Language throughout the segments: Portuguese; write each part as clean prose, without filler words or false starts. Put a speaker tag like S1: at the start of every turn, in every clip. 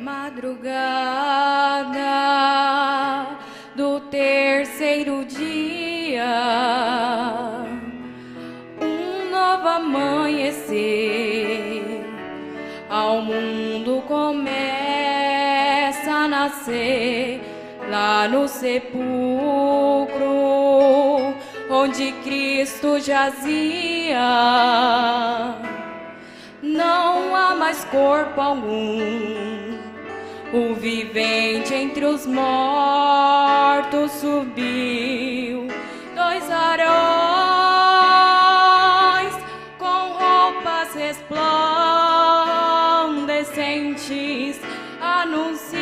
S1: madrugada do terceiro dia, um novo amanhecer, ao mundo começa a nascer, lá no sepulcro, onde Cristo jazia. Não há mais corpo algum, o vivente entre os mortos subiu. Dois varões com roupas resplandecentes anunciam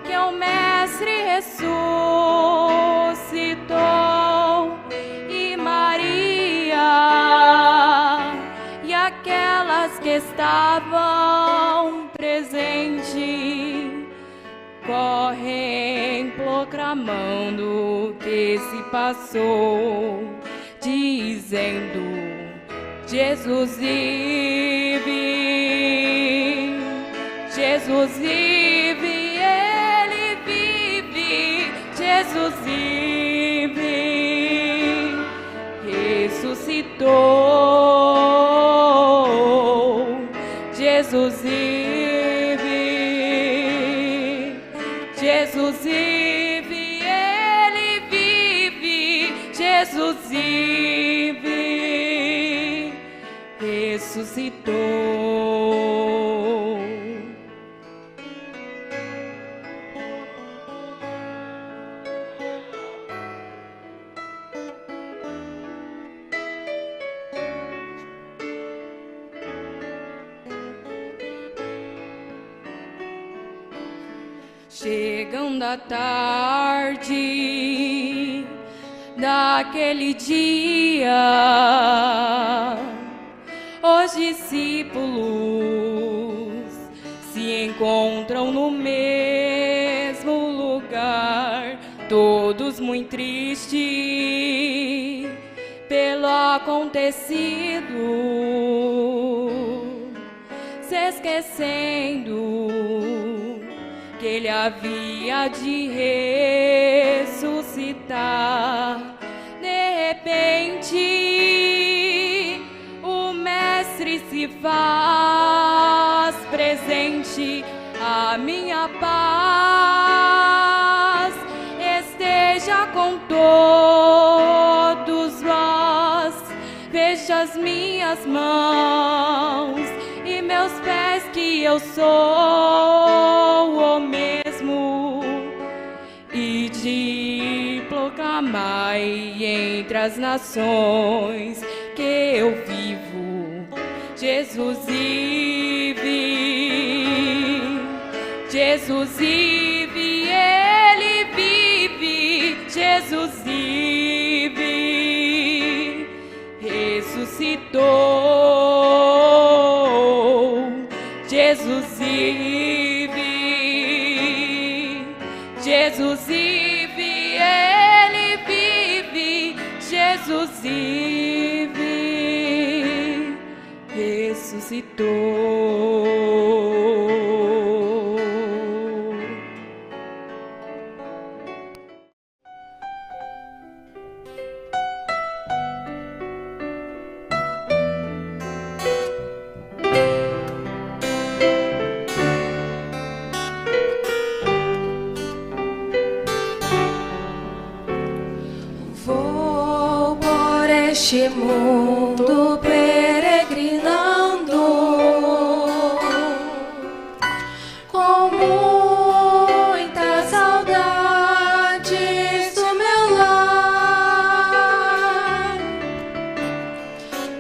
S1: que o Mestre ressuscitou, e Maria e aquelas que estavam presentes correm proclamando o que se passou, dizendo: Jesus vive, Jesus vive, Ele vive, Jesus vive, ressuscitou, Jesus vive, Jesus vive, Ele vive, Jesus vive, ressuscitou. Chegando a tarde daquele dia, os discípulos se encontram no mesmo lugar, todos muito tristes pelo acontecido, se esquecendo que Ele havia de ressuscitar. De repente, o Mestre se faz presente. A minha paz esteja com todos vós. Veja as minhas mãos e meus pés, que eu sou o mesmo, e de proclamai entre as nações que eu vivo. Jesus vive, Jesus vive, Ele vive, Jesus vive, ressuscitou, Jesus vive, Jesus vive, Ele vive, Jesus vive, ressuscitou.
S2: Este mundo peregrinando, com muitas saudades do meu lar,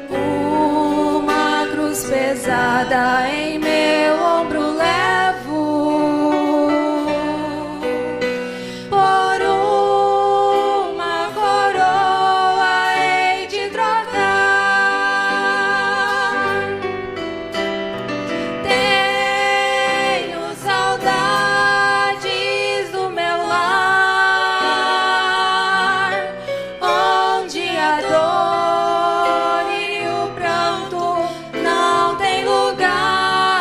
S2: uma cruz pesada em meu ombro levo, por uma coroa hei de trocar. Tenho saudades do meu lar, onde a dor e o pranto não tem lugar.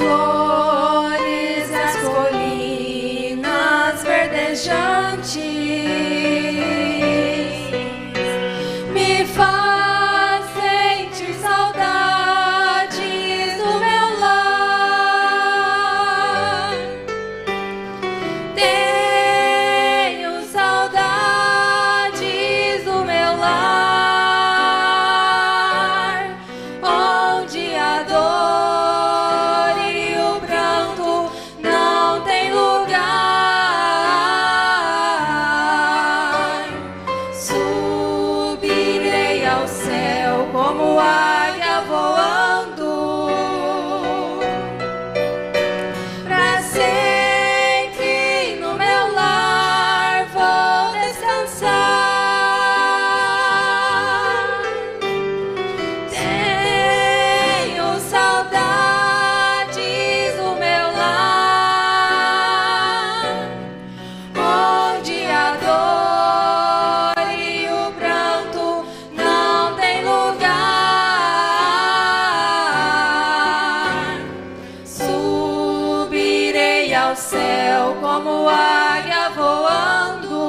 S2: flores e as colinas verdejantes me faz sentir saudades do meu lar. Tenho saudades do meu lar, onde a dor e o pranto não tem lugar. Subirei ao céu como águia voando, pra sempre no meu lar vou descansar. Tenho saudades do meu lar, onde a dor e o pranto não tem lugar. Subirei ao céu como águia voando,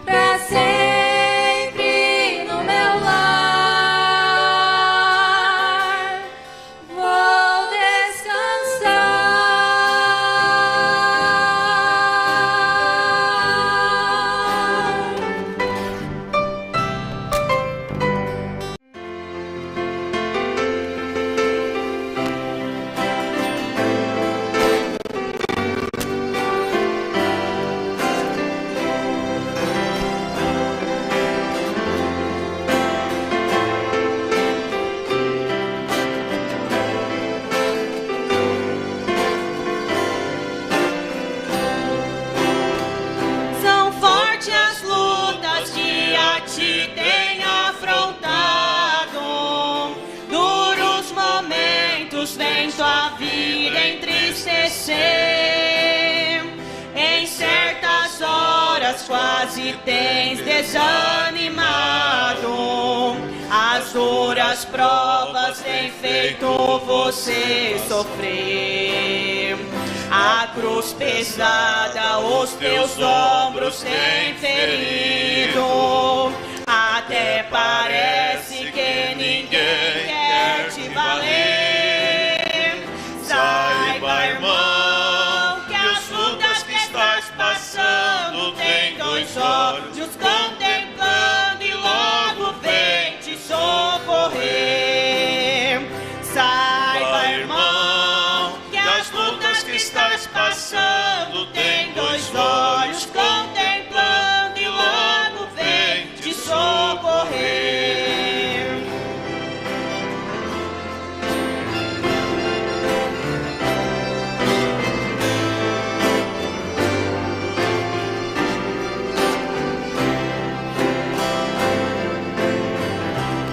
S2: pra sempre no meu lar vou descansar.
S3: São fortes as lutas que a ti tem afrontado. Duros momentos vem tua vida entristecer. Em certas horas quase tens desanimado. As duras provas têm feito você sofrer. A cruz pesada os teus ombros tem ferido. Até parece que ninguém quer te valer. Saiba, irmão, que as lutas que estás passando têm dois olhos contemplando e logo vem te socorrer. Saiba, irmão, que as lutas que estás passando têm dois olhos contemplando e logo vem te socorrer.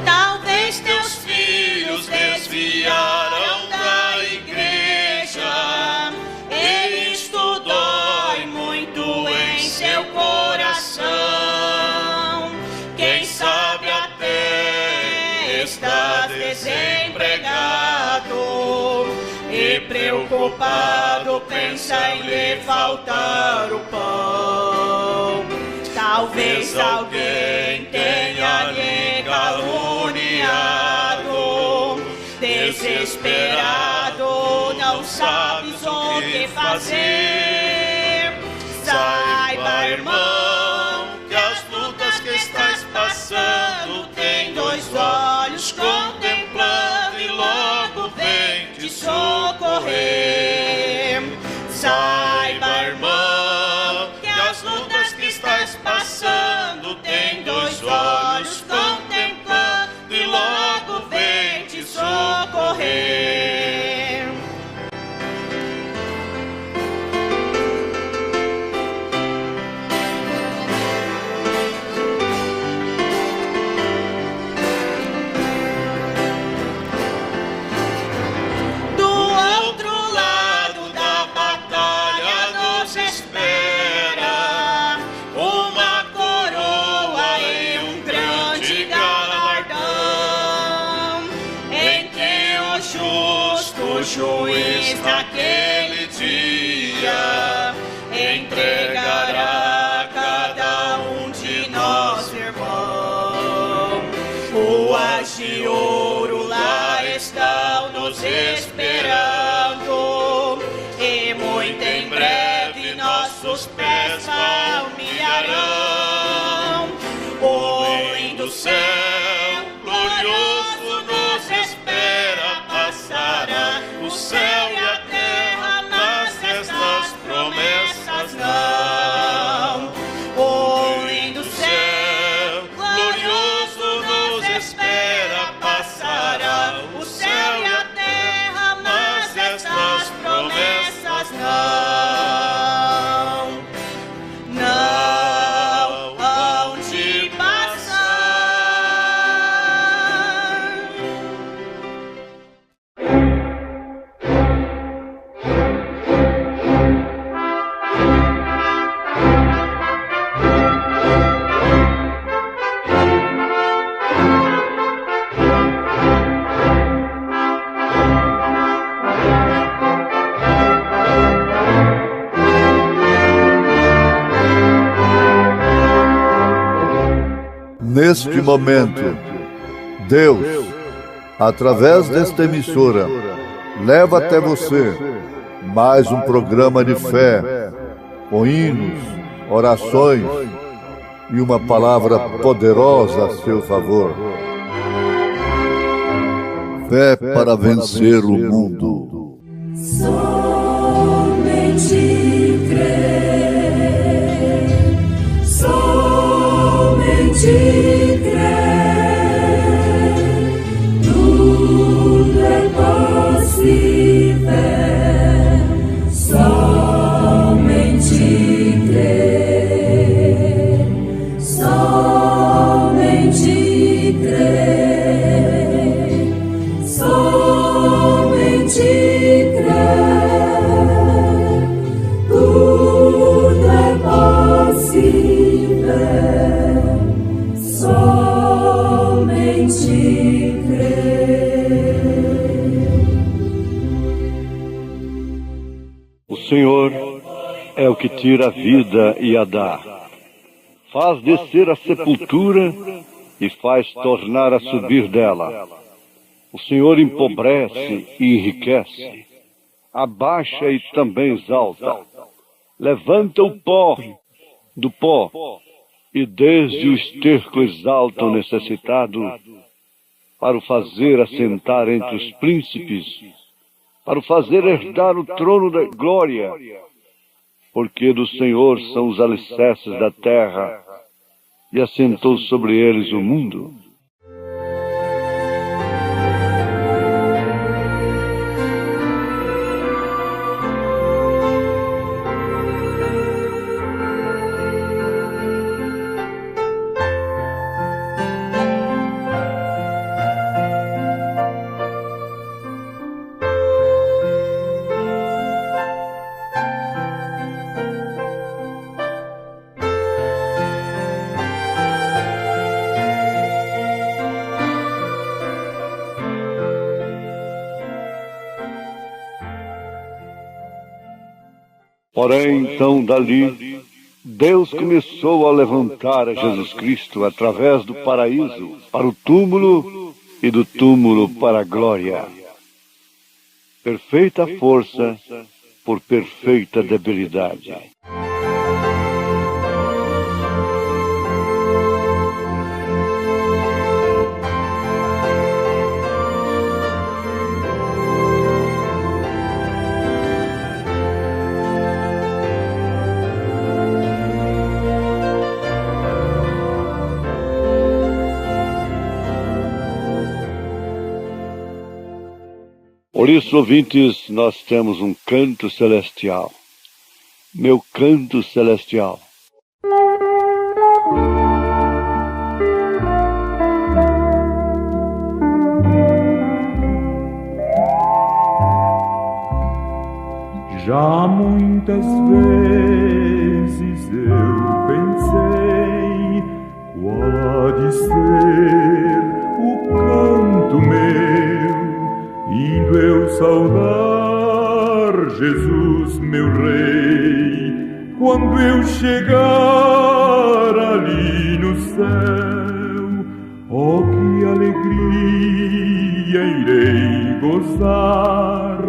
S3: Talvez teus filhos desviaram da igreja, e isto dói muito em seu coração. Quem sabe até estás desempregado e preocupado, pensa em lhe faltar o pão. Talvez alguém tenha lhe caluniado. Desesperado, não sabes o que fazer. Saiba, irmão, que as lutas que estás passando têm dois olhos contemplando e logo vem te socorrer. Saiba, irmão, que as lutas que estás passando têm dois olhos contemplando e logo vem te socorrer. justo juiz naquele dia entregará cada um de nós, irmão. Ruas de ouro lá estão nos esperando, e muito em breve nossos pés palmilharão. O lindo céu glorioso nos espera, passará o céu e a terra, mas estas promessas não. O lindo céu glorioso nos espera, passará o céu e a terra, mas estas promessas não hão de passar.
S4: Neste momento, Deus, através desta emissora, leva até você mais um programa de fé, com hinos, orações e uma palavra poderosa a seu favor. Fé para vencer o mundo.
S2: Somente crer, somente crer, tudo é possível. Somente crer, somente crer, somente crer, tudo é possível. Somente crer.
S5: O Senhor é o que tira a vida e a dá. Faz descer a sepultura e faz tornar a subir dela. O Senhor empobrece e enriquece, abaixa e também exalta. Levanta o pó do pó e desde o esterco exalta o necessitado, para o fazer assentar entre os príncipes, para o fazer herdar o trono da glória, porque do Senhor são os alicerces da terra, e assentou sobre eles o mundo. Porém, então, dali, Deus começou a levantar a Jesus Cristo através do paraíso para o túmulo e do túmulo para a glória. Perfeita força por perfeita debilidade. Por isso, ouvintes, nós temos um canto celestial. Meu canto celestial.
S6: Já muitas vezes eu pensei qual há de ser o canto meu, e saudar, Jesus, meu Rei, quando eu chegar ali no céu. Oh, que alegria irei gozar,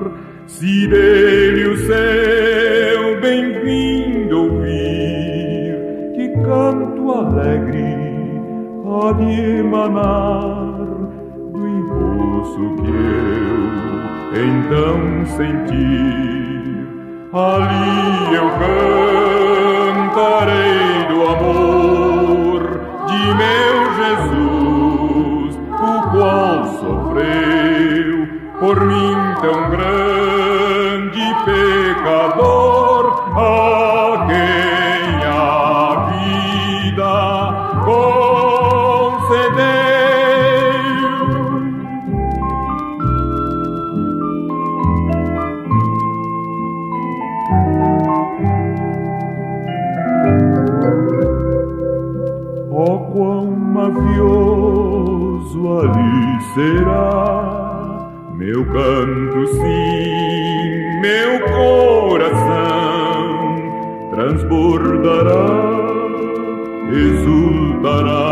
S6: se dele o céu bem-vindo ouvir, que canto alegre há de emanar do embolso que eu então sentir. Ali eu cantarei do amor de meu Jesus, o qual sofreu por mim tão grande pecador, a quem a vida concedeu. Oh, quão mavioso ali será meu canto, sim, meu coração transbordará, exultará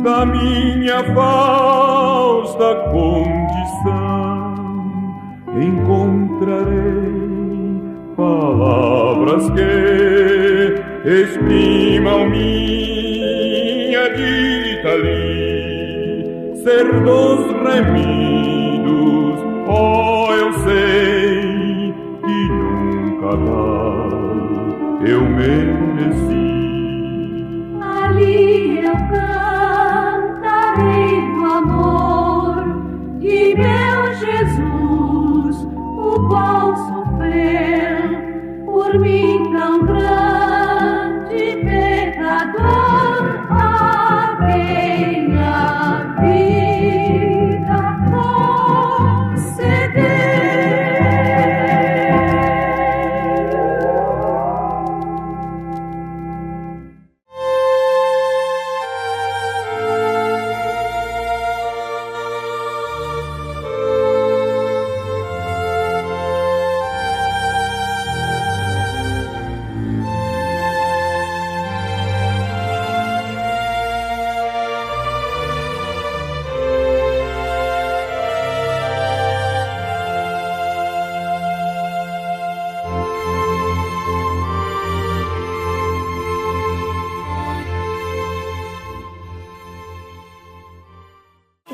S6: da minha fausta condição. Encontrarei palavras que exprimam minha dita ali, ser dos remidos. Oh, eu sei que nunca tal eu mereci.
S7: Ali eu cantarei do amor de meu Jesus, o qual sofreu por mim tão grande pecador, a quem a vida concedeu.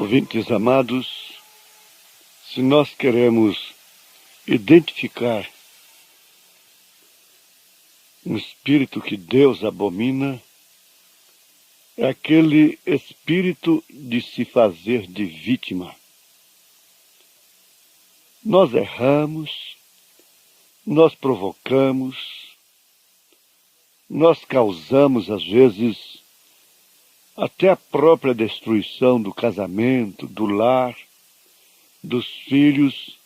S5: Ouvintes amados, se nós queremos identificar um espírito que Deus abomina, é aquele espírito de se fazer de vítima. Nós erramos, nós provocamos, nós causamos às vezes até a própria destruição do casamento, do lar, dos filhos,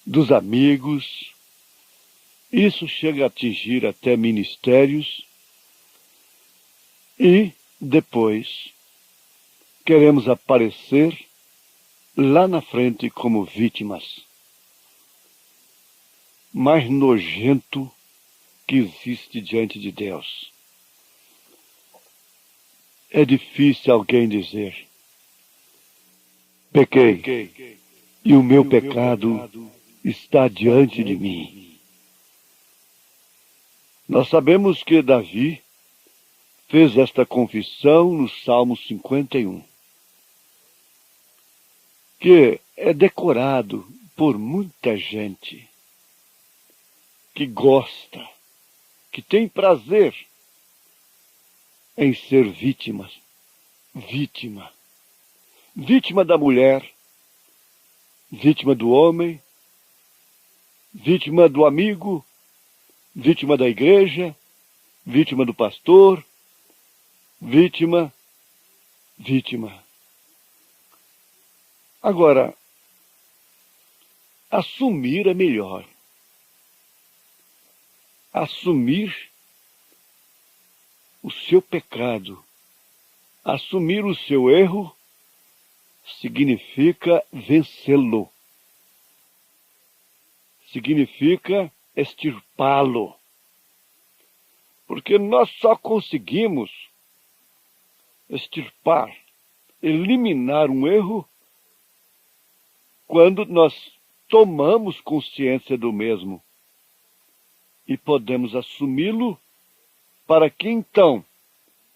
S5: dos amigos. Isso chega a atingir até ministérios e depois queremos aparecer lá na frente como vítimas. Mais nojento que existe diante de Deus. É difícil alguém dizer: pequei, e o meu pecado está diante de mim. Nós sabemos que Davi fez esta confissão no Salmo 51, que é decorado por muita gente que gosta, que tem prazer em ser vítima da mulher, vítima do homem, vítima do amigo, vítima da igreja, vítima do pastor, vítima. Agora, assumir é melhor. Assumir o seu pecado, assumir o seu erro, significa vencê-lo, significa extirpá-lo. Porque nós só conseguimos extirpar, eliminar um erro quando nós tomamos consciência do mesmo e podemos assumi-lo para que então,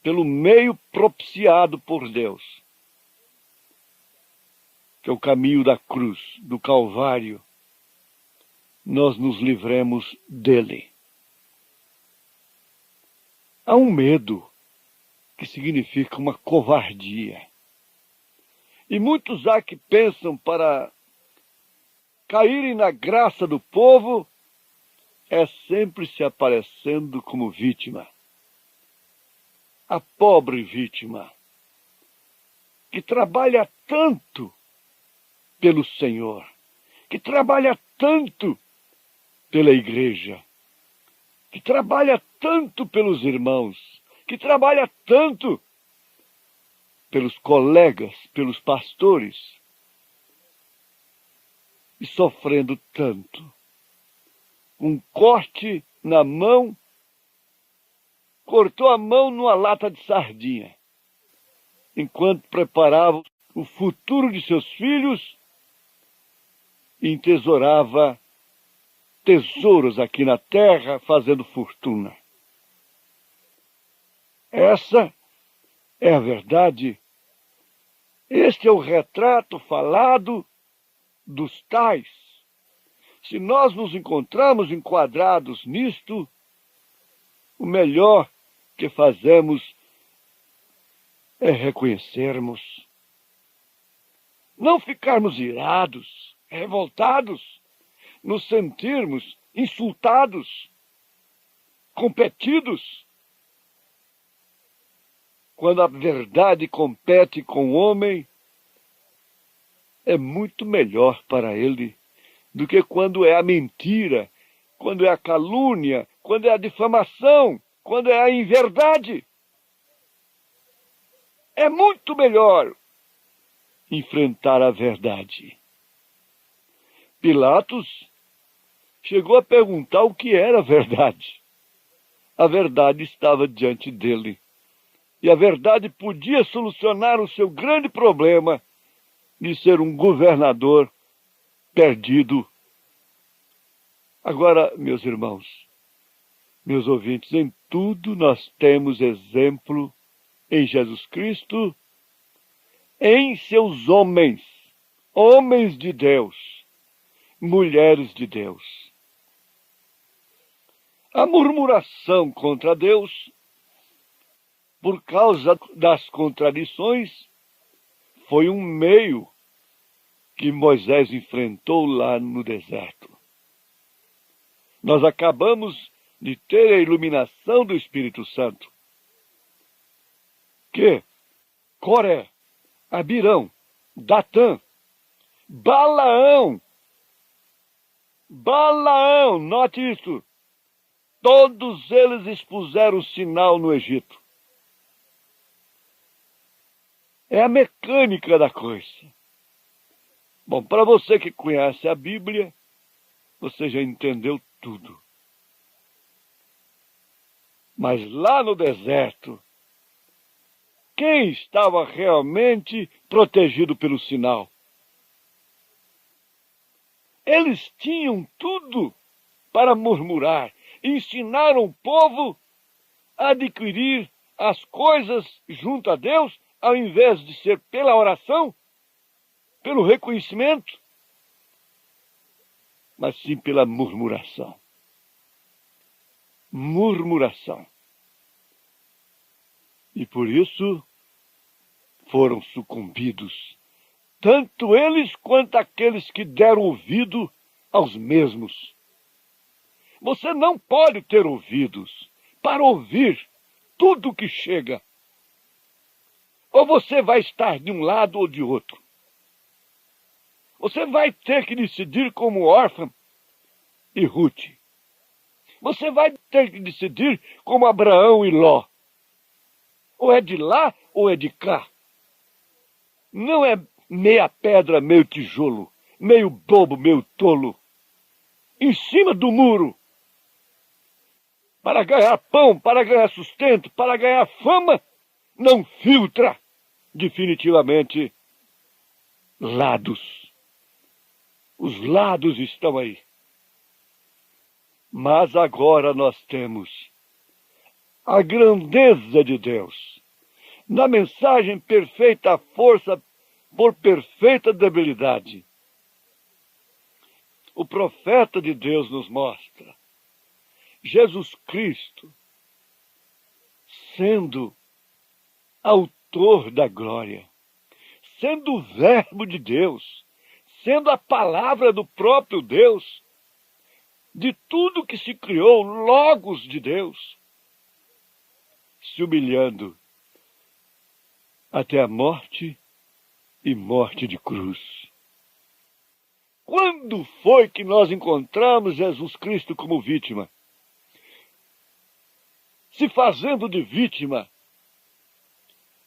S5: pelo meio propiciado por Deus, que é o caminho da cruz, do Calvário, nós nos livremos dele. Há um medo que significa uma covardia. E muitos há que pensam para caírem na graça do povo é sempre se aparecendo como vítima. A pobre vítima, que trabalha tanto pelo Senhor, que trabalha tanto pela igreja, que trabalha tanto pelos irmãos, que trabalha tanto pelos colegas, pelos pastores, e sofrendo tanto. Um corte na mão, cortou a mão numa lata de sardinha, enquanto preparava o futuro de seus filhos e entesourava tesouros aqui na terra, fazendo fortuna. Essa é a verdade. Este é o retrato falado dos tais. Se nós nos encontramos enquadrados nisto, o melhor que fazemos é reconhecermos. Não ficarmos irados, revoltados, nos sentirmos insultados, competidos. Quando a verdade compete com o homem, é muito melhor para ele do que quando é a mentira, quando é a calúnia, quando é a difamação, quando é a inverdade. É muito melhor enfrentar a verdade. Pilatos chegou a perguntar o que era a verdade. A verdade estava diante dele. E a verdade podia solucionar o seu grande problema de ser um governador perdido. Agora, meus irmãos, meus ouvintes, em tudo nós temos exemplo em Jesus Cristo, em seus homens, homens de Deus, mulheres de Deus. A murmuração contra Deus, por causa das contradições, foi um meio que Moisés enfrentou lá no deserto. Nós acabamos de ter a iluminação do Espírito Santo, que Coré, Abirão, Datã, Balaão, note isso, todos eles expuseram o sinal no Egito. É a mecânica da coisa. Bom, para você que conhece a Bíblia, você já entendeu tudo. Mas lá no deserto, quem estava realmente protegido pelo sinal? Eles tinham tudo para murmurar. Ensinaram o povo a adquirir as coisas junto a Deus, ao invés de ser pela oração, pelo reconhecimento, mas sim pela murmuração. Murmuração. E por isso foram sucumbidos, tanto eles quanto aqueles que deram ouvido aos mesmos. Você não pode ter ouvidos para ouvir tudo o que chega. Ou você vai estar de um lado ou de outro. Você vai ter que decidir como Orfa e Ruth. Você vai ter que decidir como Abraão e Ló. Ou é de lá ou é de cá. Não é meia pedra, meio tijolo, meio bobo, meio tolo. em cima do muro, para ganhar pão, para ganhar sustento, para ganhar fama, não filtra definitivamente lados. Os lados estão aí. Mas agora nós temos a grandeza de Deus. Na mensagem perfeita força por perfeita debilidade. O profeta de Deus nos mostra Jesus Cristo sendo autor da glória, sendo o verbo de Deus, sendo a palavra do próprio Deus, de tudo que se criou, logos de Deus, se humilhando até a morte e morte de cruz. Quando foi que nós encontramos Jesus Cristo como vítima? Se fazendo de vítima,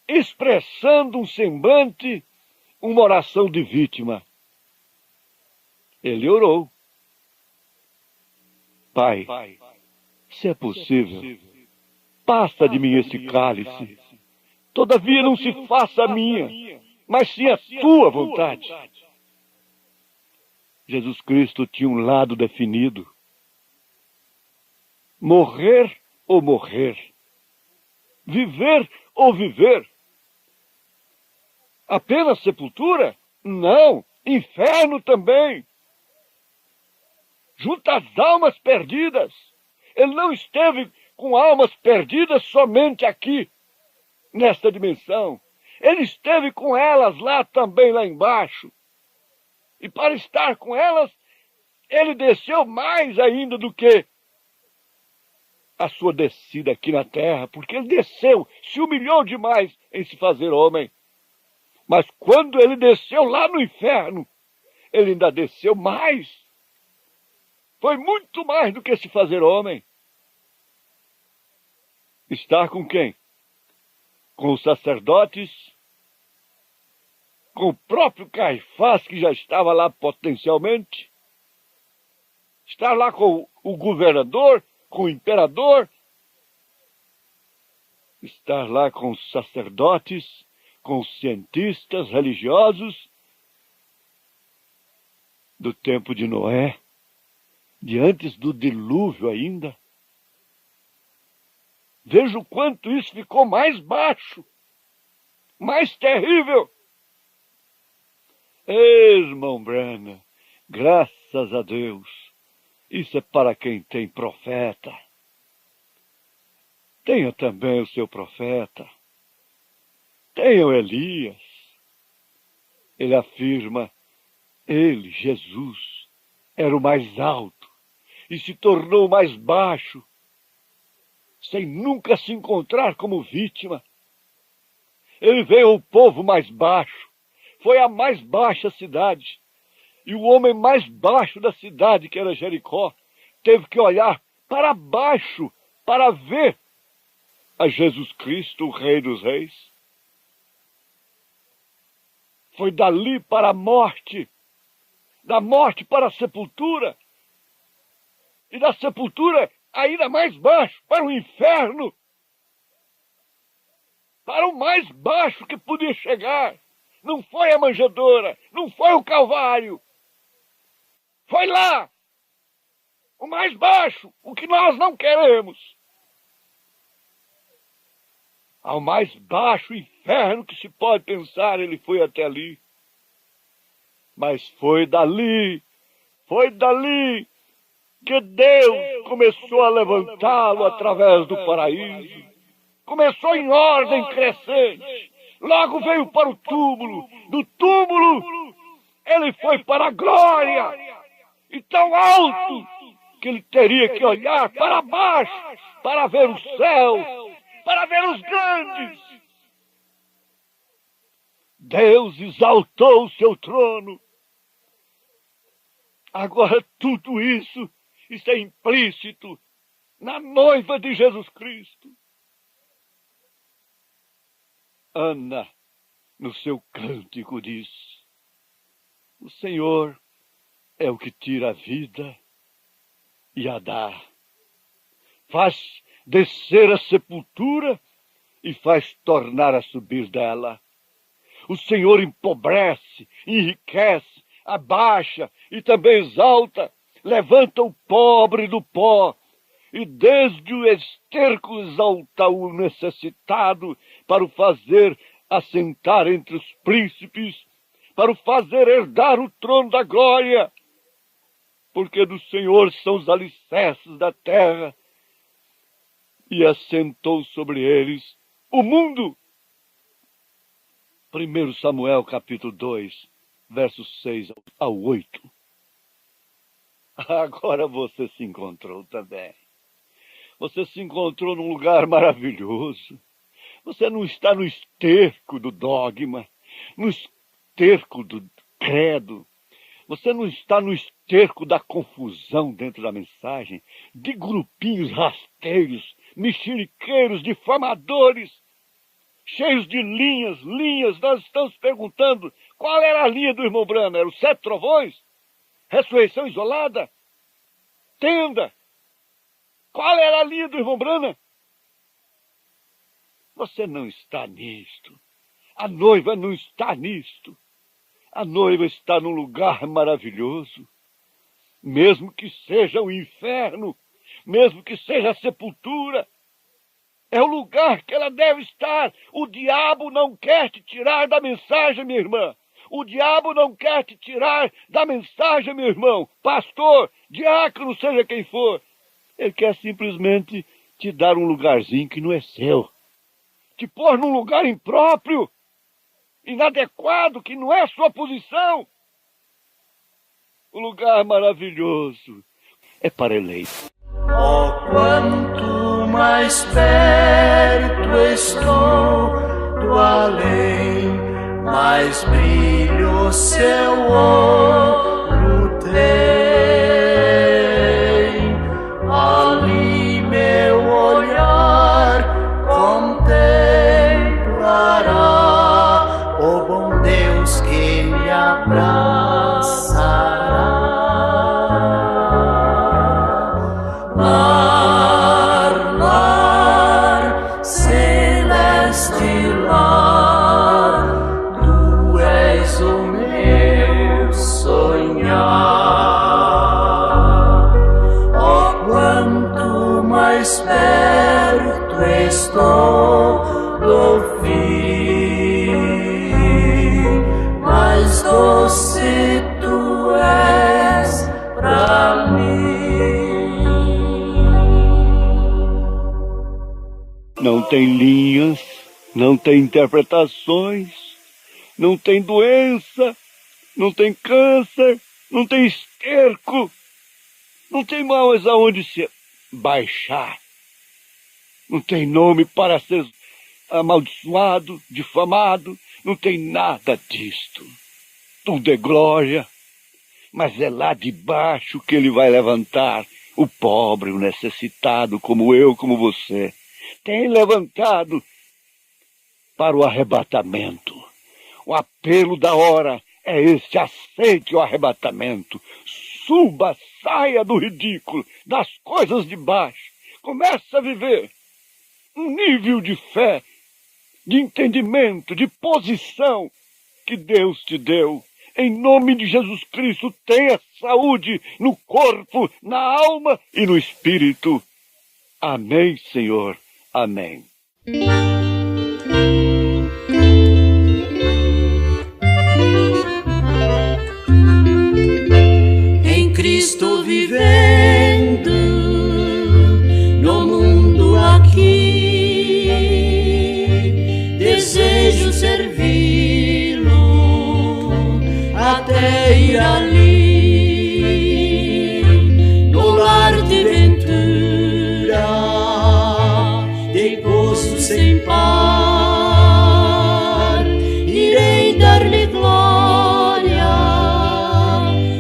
S5: expressando um semblante, uma oração de vítima. Ele orou. Pai, se é possível, passa de mim esse cálice. Todavia não se faça a minha, mas sim a tua vontade. Jesus Cristo tinha um lado definido. Morrer ou morrer. Viver ou viver. Apenas sepultura? Não, inferno também. Junto às almas perdidas. Ele não esteve com almas perdidas somente aqui, nesta dimensão. Ele esteve com elas lá também, lá embaixo. E para estar com elas, ele desceu mais ainda do que a sua descida aqui na terra, porque ele desceu, se humilhou demais em se fazer homem. Mas quando ele desceu lá no inferno, ele ainda desceu mais. Foi muito mais do que se fazer homem. Estar com quem? Com os sacerdotes, com o próprio Caifás, que já estava lá potencialmente, estar lá com o governador, com o imperador, estar lá com os sacerdotes, com os cientistas religiosos do tempo de Noé, de antes do dilúvio ainda. Veja o quanto isso ficou mais baixo, mais terrível. Irmão Branham, graças a Deus, isso é para quem tem profeta. Tenha também o seu profeta. Tenha o Elias. Ele afirma, ele, Jesus, era o mais alto e se tornou o mais baixo, sem nunca se encontrar como vítima. Ele veio ao povo mais baixo, foi a mais baixa cidade, e o homem mais baixo da cidade, que era Jericó, teve que olhar para baixo para ver a Jesus Cristo, o Rei dos Reis. Foi dali para a morte, da morte para a sepultura, e da sepultura ainda mais baixo, para o inferno, para o mais baixo que podia chegar. Não foi a manjedoura, não foi o Calvário, foi lá, o mais baixo, o que nós não queremos. Ao mais baixo inferno que se pode pensar, ele foi até ali. Mas foi dali que Deus começou a levantá-lo através do paraíso. Começou em ordem crescente. Logo veio para o túmulo. Do túmulo, ele foi para a glória. E tão alto que ele teria que olhar para baixo para ver o céu, para ver os grandes. Deus exaltou o seu trono. Agora tudo isso está implícito na noiva de Jesus Cristo. Ana, no seu cântico, diz: o Senhor é o que tira a vida e Adá. Faz descer a sepultura e faz tornar a subir dela. O Senhor empobrece, enriquece, abaixa e também exalta, levanta o pobre do pó, e desde o esterco exalta o necessitado, para o fazer assentar entre os príncipes, para o fazer herdar o trono da glória. Porque do Senhor são os alicerces da terra, e assentou sobre eles o mundo. 1 Samuel capítulo 2, versos 6 ao 8. Agora você se encontrou também. Você se encontrou num lugar maravilhoso. Você não está no esterco do dogma, no esterco do credo. Você não está no esterco da confusão dentro da mensagem, de grupinhos rasteiros, mexeriqueiros, difamadores, cheios de linhas. Nós estamos perguntando qual era a linha do irmão Branham. Era os 7 trovões? Ressurreição isolada? Tenda? Qual era a linha do irmão Branham? Você não está nisto. A noiva não está nisto. A noiva está num lugar maravilhoso. Mesmo que seja o inferno, mesmo que seja a sepultura, é o lugar que ela deve estar. O diabo não quer te tirar da mensagem, minha irmã. O diabo não quer te tirar da mensagem, meu irmão. Pastor, diácono, seja quem for. Ele quer simplesmente te dar um lugarzinho que não é seu. Te pôr num lugar impróprio, inadequado, que não é a sua posição. O lugar maravilhoso é para eleito.
S8: Oh, quanto mais perto estou do além, mais brilho seu olho tem. Ali meu olhar contemplará o bom Deus que me abraçará. Lar celeste lar, tu és o meu sonhar. Oh, quanto mais perto estou do fim, mais doce tu és pra mim.
S5: Não tem linhas, não tem interpretações, não tem doença, não tem câncer, não tem esterco, não tem mais aonde se baixar. Não tem nome para ser amaldiçoado, difamado, não tem nada disto. Tudo é glória, mas é lá de baixo que ele vai levantar o pobre, o necessitado, como eu, como você. Tem levantado para o arrebatamento. O apelo da hora é esse: aceite o arrebatamento. Suba, saia do ridículo, das coisas de baixo. Comece a viver um nível de fé, de entendimento, de posição que Deus te deu. Em nome de Jesus Cristo, tenha saúde no corpo, na alma e no espírito. Amém, Senhor. Amém.
S8: Em Cristo vivendo no mundo aqui, desejo servi-lo até ir ali, no lar de ventura, de gozo sem par, irei dar-lhe glória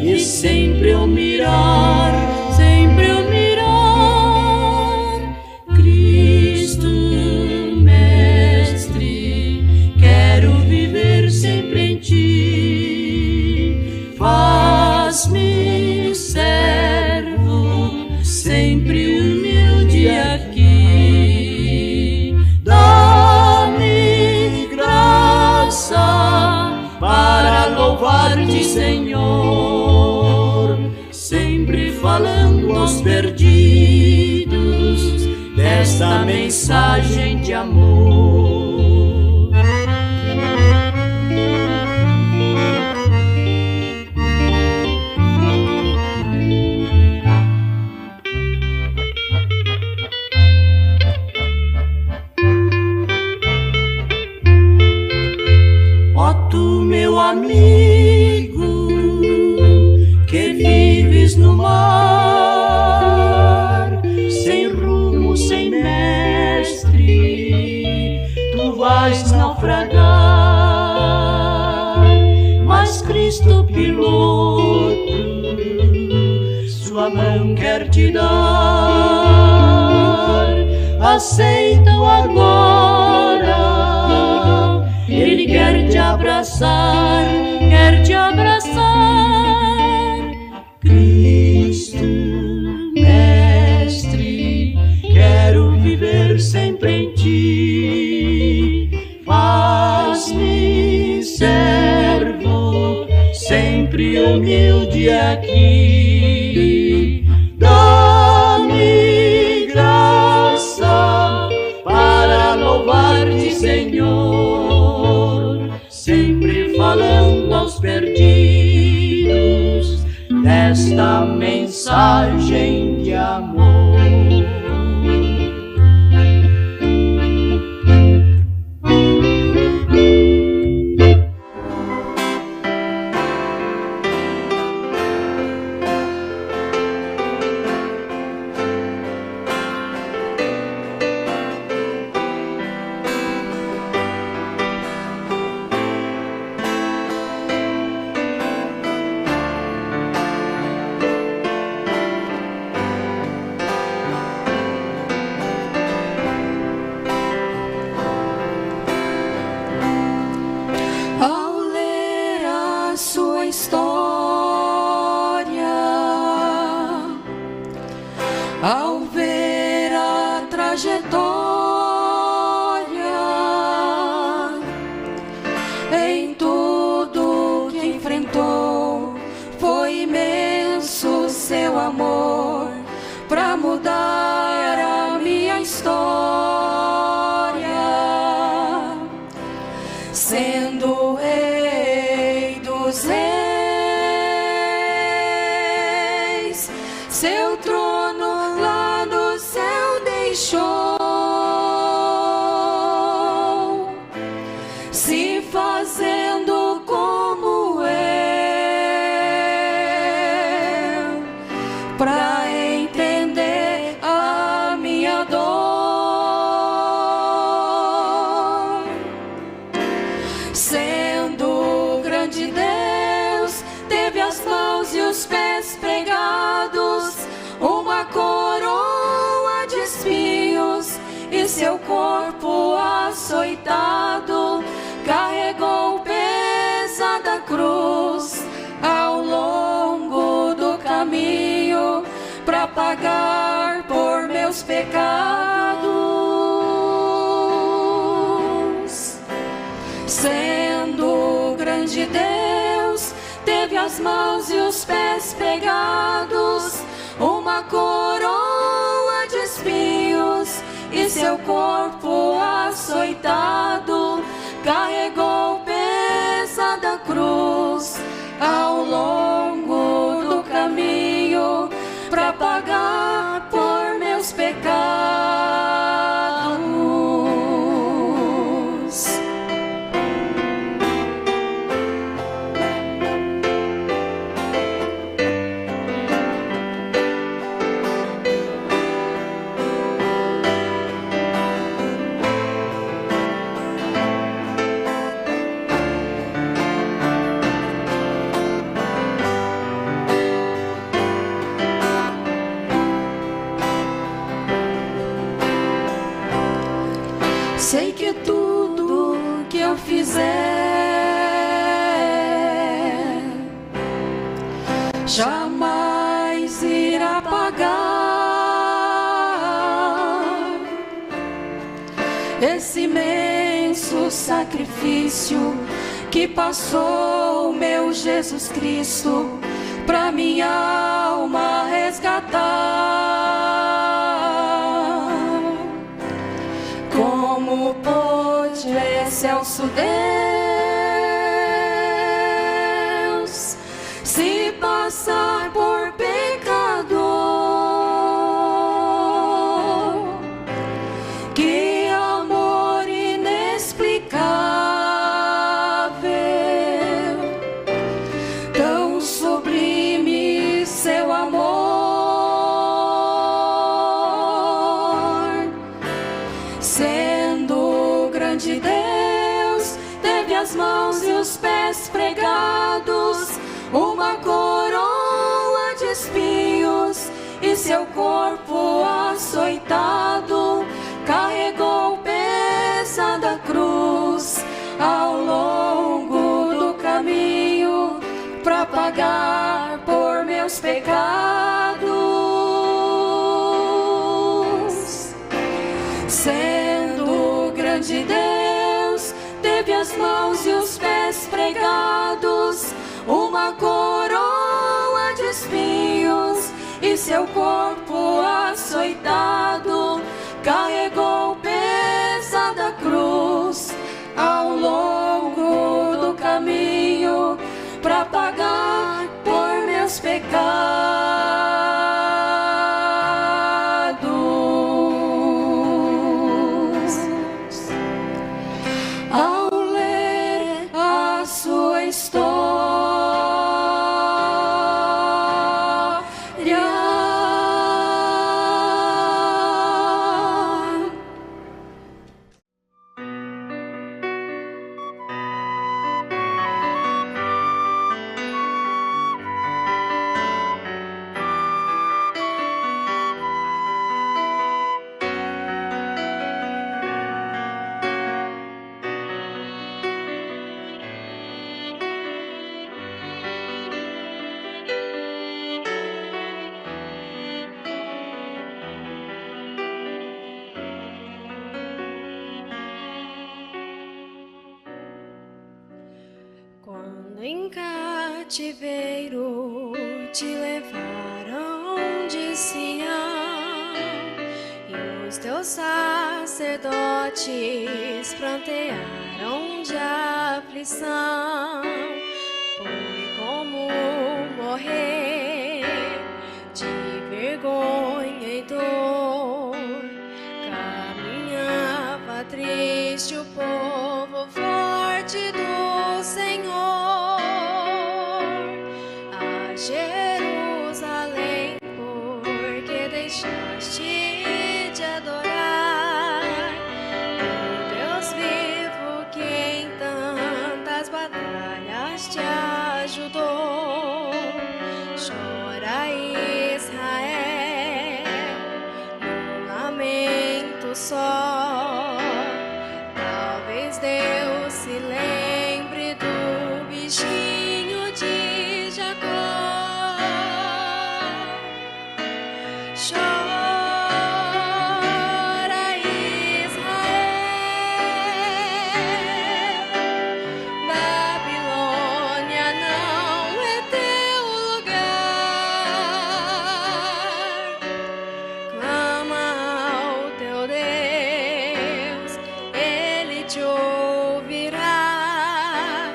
S8: e sempre eu mirar, Cristo Mestre, quero viver sempre em ti. Faz-me servo perdidos desta mensagem de amor. Ó tu, meu amigo, que vives no mar, sem rumo, sem mestre, tu vais naufragar. Mas Cristo piloto, sua mão quer te dar. Aceita-o agora, Ele quer te abraçar, quer te abraçar. Cristo, Mestre, quero viver sempre em ti. Faz-me servo, sempre humilde aqui. Dá-me graça para louvar-te, Senhor, sempre falando aos perdidos desta mensagem de amor.
S1: Ao ver a trajetória, em tudo que enfrentou, foi imenso seu amor para mudar a minha história, sendo o Rei dos Reis, seu trono lá no céu deixou, se fazendo como eu, pra entender a minha dor. Sendo grande Deus, teve as mãos e os pés pregados, uma coroa de espinhos e seu corpo açoitado, carregou pesada cruz ao longo do caminho para pagar por meus pecados. Sendo grande Deus, teve as mãos e os pés pegados, uma coroa de espinhos e seu corpo açoitado, carregou pesada cruz ao longo do caminho para pagar por meus pecados. Sei que tudo que eu fizer jamais irá pagar esse imenso sacrifício que passou meu Jesus Cristo pra minha alma resgatar. resgatar. Como pôde excelso Deus se passar por pecador? Que amor inexplicável, tão sublime seu amor. Sendo grande Deus, teve as mãos e os pés pregados, uma coroa de espinhos, e seu corpo açoitado carregou pesada cruz ao longo do caminho para pagar por meus pecados. Sendo grande Deus, teve as mãos e os pés pregados, uma coroa de espinhos, e seu corpo açoitado carregou pesada cruz ao longo do caminho para pagar por meus pecados. Ao ler a sua história,
S9: quando em cativeiro te levaram de Sião, e os teus sacerdotes prantearam de aflição, foi como morrer de vergonha e dor. Caminhava triste o povo forte do Senhor a Jerusalém, porque deixaste de adorar o Deus vivo que em tantas batalhas te ajudou. Chora, Israel, num lamento só. Talvez Deus se lembre do bichinho de Jacó. Chora, Israel, Babilônia não é teu lugar. Clama ao teu Deus, Ele te ouvirá.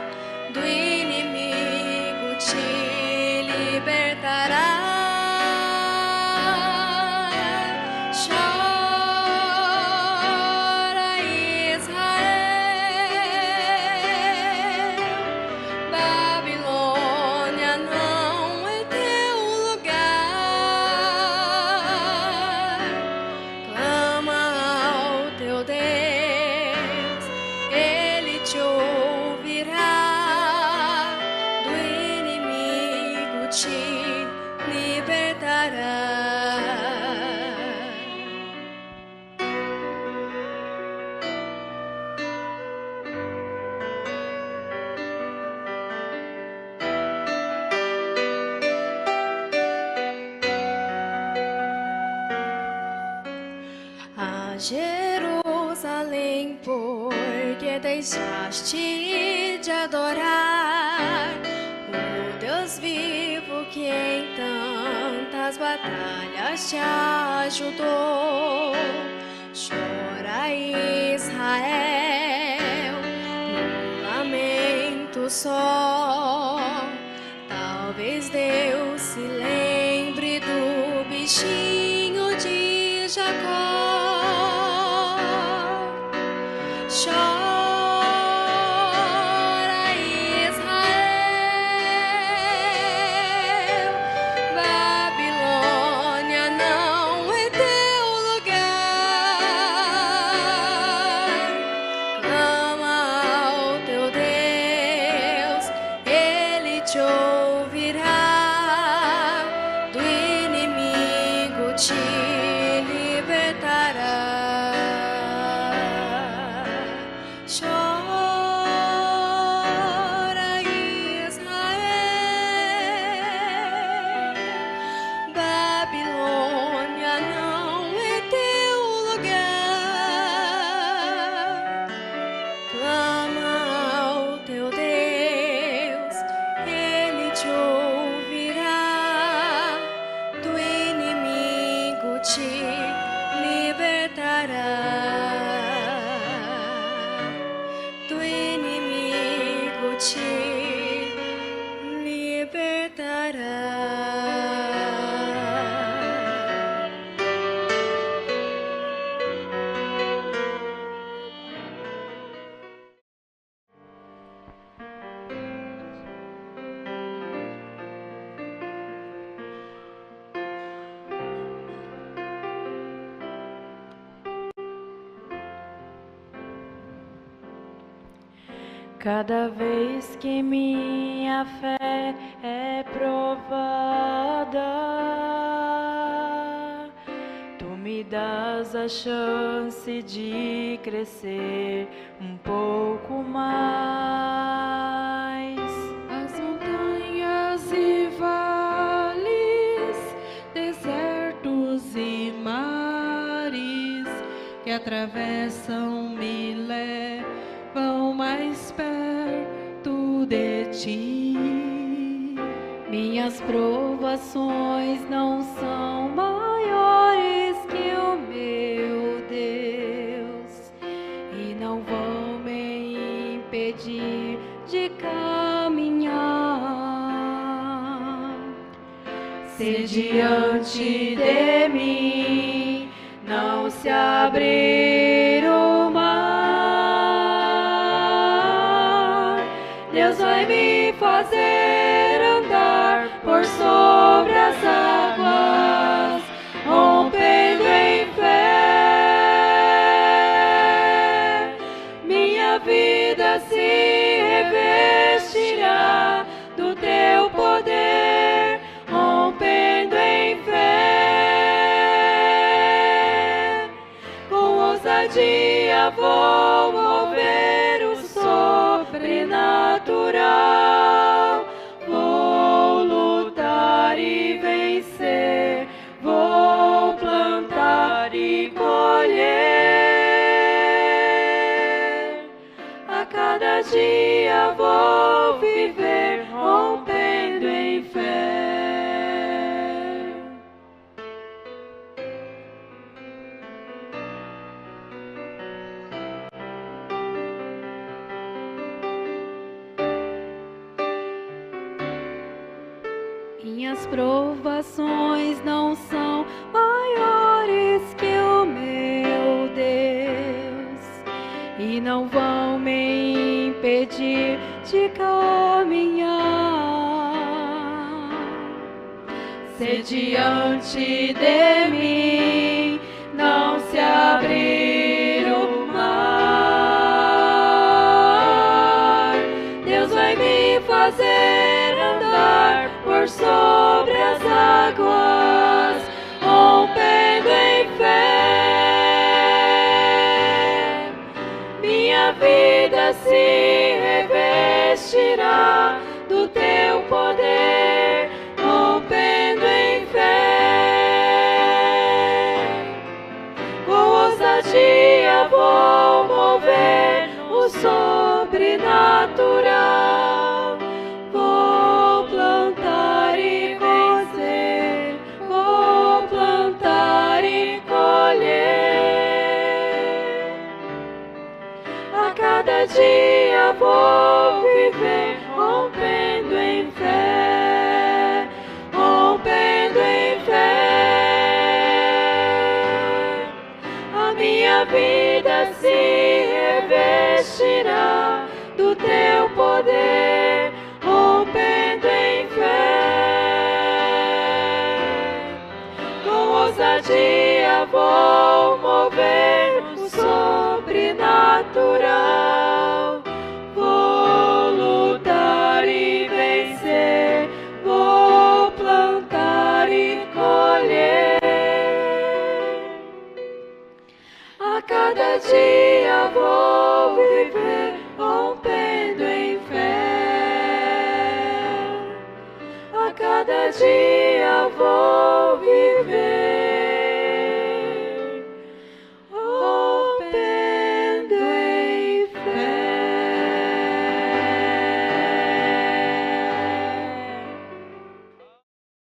S9: Do inimigo te libertará. Chora, Israel, Babilônia não é teu lugar. Clama ao teu Deus, Ele te ouvirá. Do inimigo te libertará. A Jerusalém, porque deixaste de adorar o Deus Deus vivo que em tantas batalhas te ajudou. Chora, Israel, num lamento só. Talvez Deus se lembre do bichinho de Jacó. Chora, Israel, Babilônia não é teu lugar. Clama ao teu Deus, Ele te ouvirá, do inimigo te libertará. Chora, Israel, Babilônia não é teu lugar. Clama ao teu Deus, Ele te ouvirá, do inimigo te libertará. Do inimigo te libertará.
S1: Cada vez que minha fé é provada, tu me dás a chance de crescer um pouco mais. As montanhas e vales, desertos e mares que atravessam me levam mais perto de ti. Minhas provações não são maiores que o meu Deus e não vão me impedir de caminhar. Se diante de mim não se abrir o mar, Deus vai me fazer andar por sobre as águas, rompendo em fé. Minha vida se revestirá do teu poder, rompendo em fé. Com ousadia vou mover o sobrenatural. Vou lutar e vencer, vou plantar e colher. A cada dia vou viver rompendo em fé. Minhas provações não são maiores que o meu Deus e não vão me impedir de caminhar. Se diante de mim não se abrir o mar, Deus vai me fazer andar por sobre as águas, rompendo em fé. Minha vida se revestirá do teu poder, rompendo em fé. Com ousadia vou mover o sobrenatural. Vou plantar se revestirá do teu poder, rompendo em fé. Com ousadia vou mover o sobrenatural. Vou lutar e vencer, vou plantar e colher. A cada dia vou viver rompendo em fé. A cada dia vou viver